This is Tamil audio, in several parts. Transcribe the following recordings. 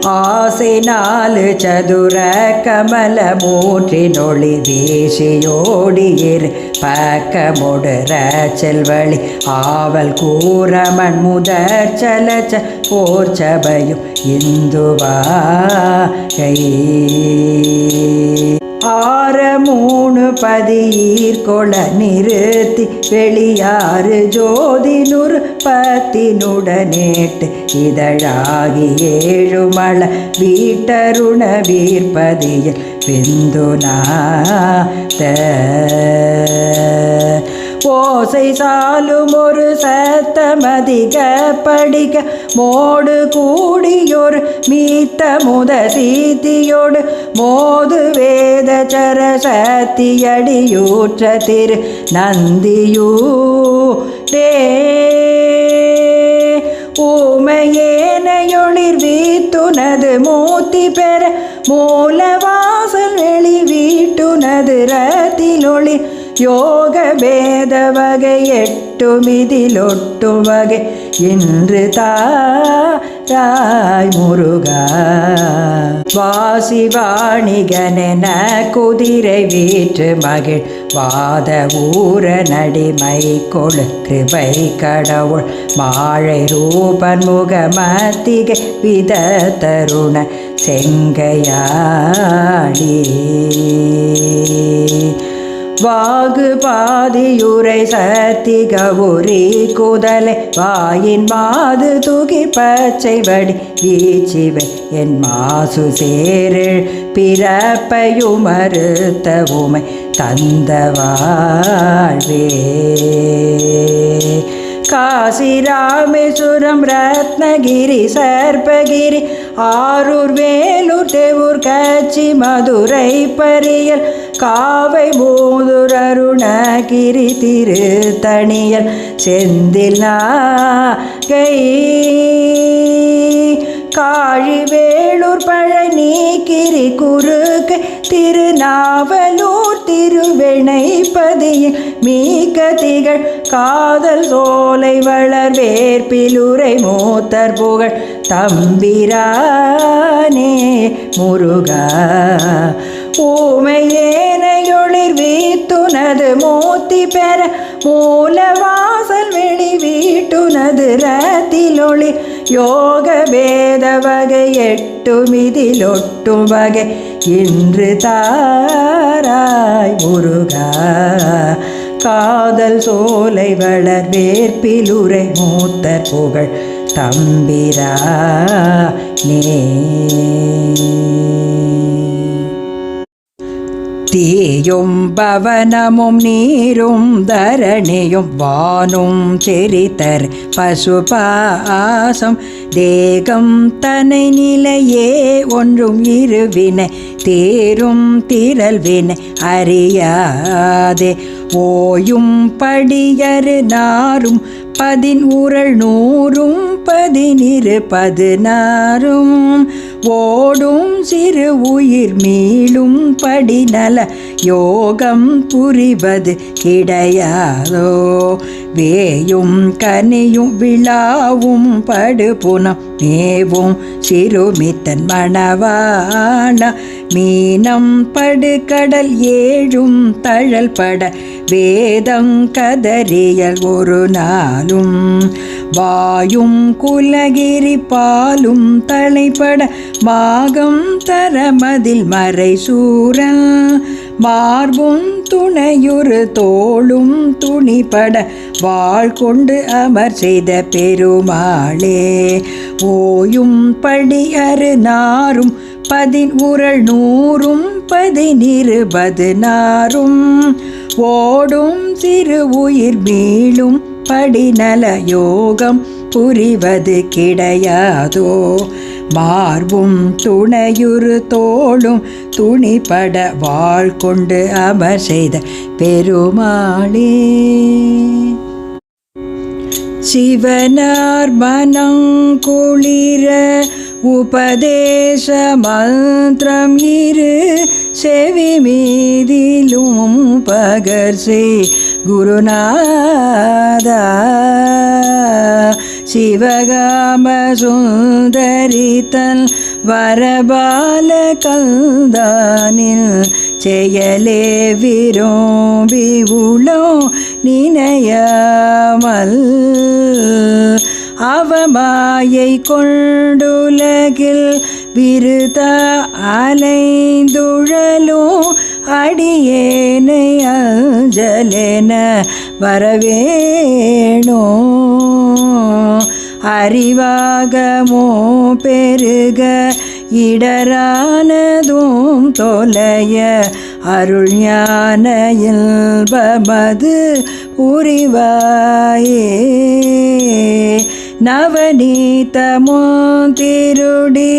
ஆசை 4 சதுர கமல மூற்றினொளி வீசியோடியிரு பக்கமுடுற செல்வழி ஆவல் கூறமன் முதற் சலச்ச போர் சபையும் இந்துவாகை 6 3 பதியீர்கொள நிறுத்தி வெளியாறு ஜோதி நுற்பத்தினுடனேட்டு இதழாகி 7 மள வீட்டருண வீர்பதியில் விந்துநாத ஓசை சாலும் ஒரு சத்தமதிக படிக்க மோடு கூடியொரு மீத்த முத சீத்தியோடு மோது வேத சர சத்தியடியூற்ற திரு நந்தியூரே ஊமையேனையொளிர் வீத்துனது மூத்தி பெற மூலவாசல் வெளி வீட்டுனது ரத்திலொளி யோக பேத வகை 8 மிதிலொட்டு வகை இன்று தாராய் முருகா வாசி வாணிகனென குதிரை வீற்று மகிழ் வாத ஊர நடிமை கொழு கிருபை கடவுள் மாழை ரூபன் முகமத்திகை வித தருண செங்கையாடி வாகு பாதியுரை சத்தி கவுரி குதலை வாயின் மாது துகி பச்சை வடி வீச்சிவை என் மாசு சேரில் பிறப்பையுமறுத்த உமை தந்த வாழ்வே காசி ராமேஸ்வரம் ரத்னகிரி சர்பகிரி ஆரூர் வேலூர் தேவூர் கச்சி மதுரை பரியல் காவை மூதுர் அருணகிரி திருத்தணியல் செந்தில் நாகை காழி வேளூர் பழனி கிரி குறுக்கை திருநாவலூர் திருவெணைப்பதியில் மீக்க திகழ் காதல் சோலை வளர் வேற்பிலுரை மூத்தர் புகழ் தம்பிரானே முருகா ஊமையேனையொளிர் வீத்துனது மூத்தி பெற மூலவாசல் வெளி வீட்டுனது ரத்திலொளி யோக பேத வகை 8 மிதிலொட்டு வகை இன்று தாராய் முருகா காதல் சோலை வளர் வேற்பிலுரை மூத்தர் புகழ் தம்பிரானே தீயும் பவனமும் நீரும் தரணியும் வானும் செரித்தர் பசுபாசம் தேகம் தனை நிலையே ஒன்றும் இருவினை தேரும் திரள்வினை அறியாதே ஓயும் படியரு நாரும் 10 உரள் 100 11 16 ஓடும் சிறு உயிர் மீளும் படிநல யோகம் புரிவது கிடையாதோ வேயும் கனியும் விழாவும் படுபுனம் மேவும் சிறுமித்தன் மணவாள மீனம் படுகடல் 7 தழல் பட வேதங்கதறியல் ஒரு நாளும் வாயும் குலகிரி பாலும் தலைப்பட மாகம் தரமதில் மறை சூரல் மார்பும் துணையுறு தோளும் துணிபட வாழ் கொண்டு அமர் செய்த பெருமாளே ஓயும் படியரு நாரும் 10 உரள் 100 11 16 ஓடும் சிறு உயிர் மீளும் படிநல யோகம் புரிவது கிடையாதோ மார்பும் துணையுறு தோளும் துணிபட வாழ் கொண்டு அமர் செய்த பெருமாளே சிவனார் மனங்குளிர உபதேச மந்திரம் இரு செவி மீதிலும் பகர்சே குருநாதா சிவகாம சுந்தரித்தல் வரபால கல்தானில் செயலே விரோம்பி உளோ நினையாமல் அவமாயை கொண்டுலகில் விருத அலைந்துழலும் அடியேனை அஞ்சலென வரவேணோ அறிவாகமோ பெருக இடரானதும் தொலைய அருள் ஞான இல்பமது புரிவாயே நவநீதமோ திருடி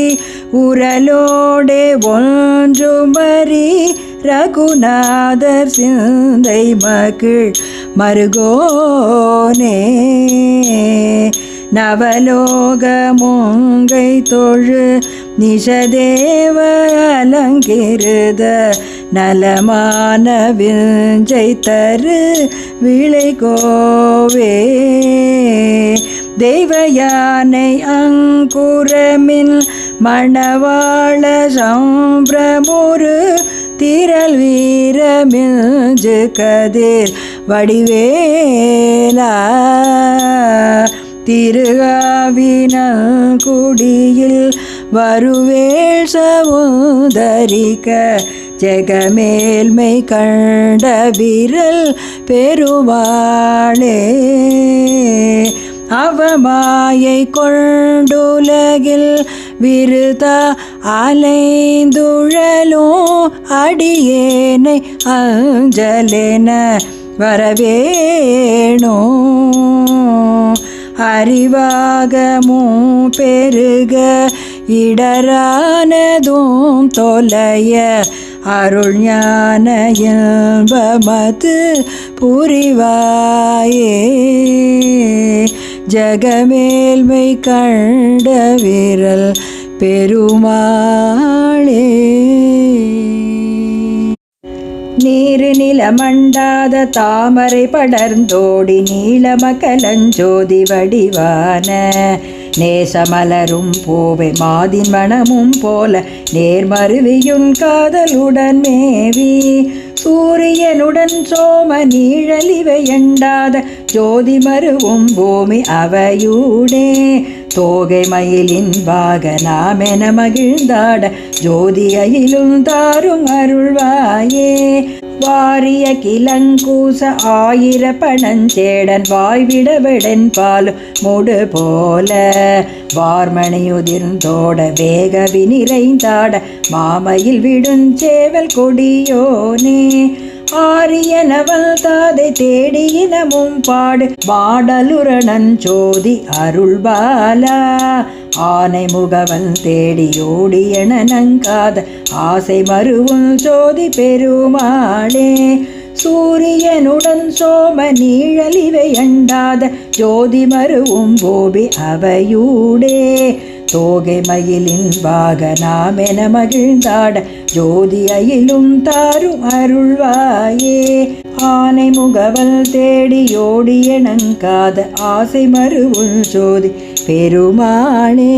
உரலோடே ஒன்றுமறி ரகுநாதர் சிந்தை மகிழ் மருகோனே நவலோகமோங்கை தொழு நிஷதேவ அலங்கிருத நலமான விஞ்சை தரு விளைகோவே தெய்வயானை அங்குரமின் மணவாள சம்பிரமுரு திரள் வீரமிஞ்சு கதிர் வடிவேலா திருகாவினல் குடியில் வருவேள் சவுந்தரிக்க ஜெகமேல்மை கண்ட விரல் பெருமாளே அவமாயை கொண்டுலகில் விருத அலைந்துழலும் அடியேனை அஞ்சலென வரவேணோ அறிவாகமோ பெருக இடரானதும் தொலைய அருள் ஞான இல்பமது புரிவாயே ஜகமேல்மை கண்ட விரல் பெருமாளே நீரு நிலமண்டாத தாமரை படர்ந்தோடி நீளமகலஞ்சோதி வடிவான நேசமலரும் பூவை மாதின் மணமும் போல நேர்மருவியுன் காதலுடன் மேவி சூரியனுடன் சோம நீழலிவை எண்டாத ஜோதி மருவும் பூமி அவையூடே தோகை மயிலின் வாகனாமென மகிழ்ந்தாட ஜோதியிலும் தாரும் அருள்வாயே வாரிய கிளங்கூச ஆயிர பணஞ்சேடன் வாய்விடவிடன் பால் முடு போல வார்மணியுதிர்ந்தோட வேகவி நிறைந்தாட மாமையில் விடுஞ்சேவல் கொடியோனே ஆரியனவள் தாதை தேடியினமும் பாடு பாடலுரணன் ஜோதி அருள்பாலா ஆனை முகவன் தேடியோடியன நங்காத ஆசை மருவும் ஜோதி பெருமாளே சூரியனுடன் சோம நீழலிவை அண்டாத ஜோதி மருவும் போபி அவையூடே தோகை மயிலின் வாகனாமென மகிழ்ந்தாட ஜோதி அயிலும் தாரும் அருள்வாயே ஆனை முகவல் தேடியோடிய நங்காத ஆசை மருவுள் ஜோதி பெருமாளே